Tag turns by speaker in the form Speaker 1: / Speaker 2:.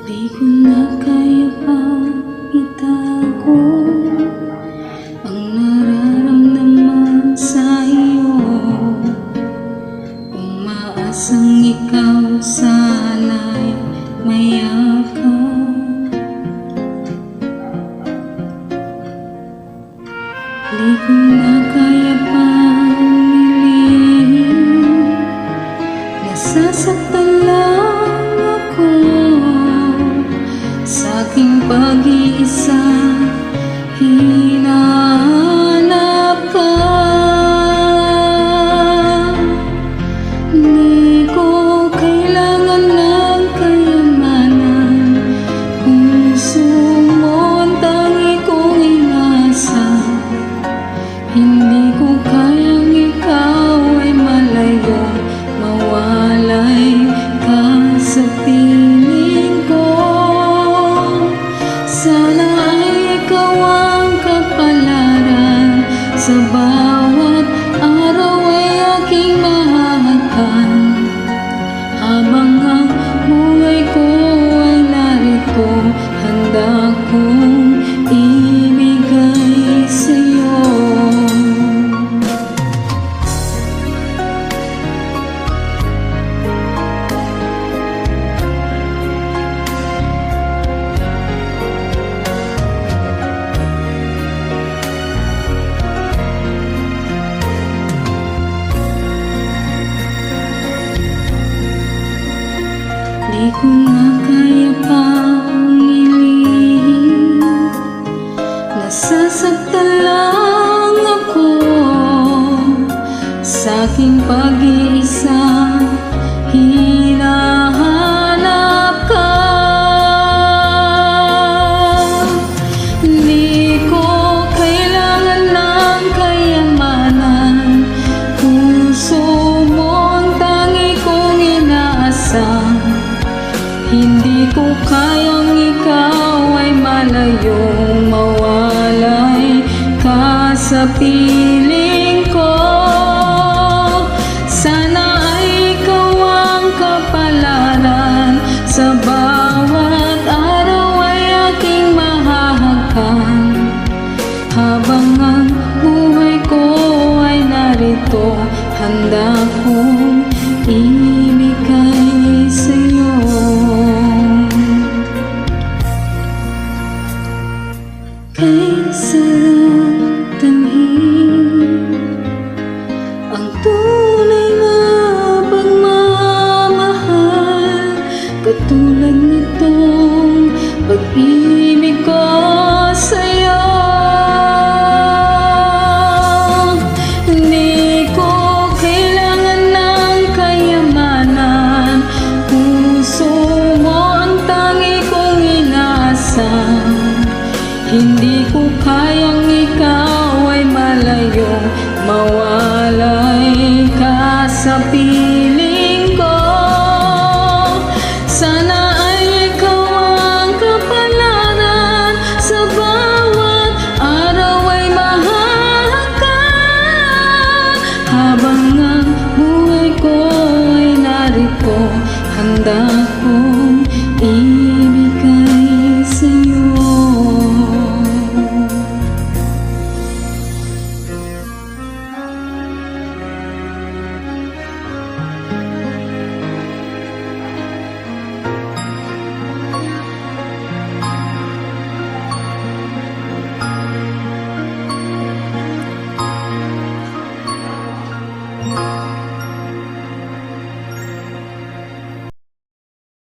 Speaker 1: Di ko na kaya pa itago ang nararamdaman sa iyo. Umaasang ikaw sana'y mayakap. Di ko na kaya pa nilihim, nasasaktan lang ako sa aking pag-iisa. Hinahanap ka, di ko kailangan ng kayamanan. Puso mo ang tangi kong inasa. Hindi ko kayang ikaw ay malayo, mawalay ka sa piling ko. Sana ay ikaw ang kapalaran, sa bawat araw ay aking mahahagkan. Habang ang buhay ko ay narito, handa kong ibigay sa'yo. Di ko na kaya pang ilihim, nasasaktan lang ako sa aking pag-iisa. Hinahanap ka, di ko kailangan ng kayamanan. Puso mo ang tangi kong inaasam. Hindi ko kayang ikaw ay malayo, mawalay ka sa piling ko. Sana ay ikaw ang kapalaran, sa bawat araw ay aking mahahagkan. Habang ang buhay ko ay narito, handa kong ibigay sa'yo. Kay sarap tanhin ang tunay na pagmamahal, katulad nitong pag-ibig ko sa'yo. Hindi ko kailangan ng kayamanan, puso mo ang tangi kong inaasam. Hindi ko kayang ikaw ay malayo,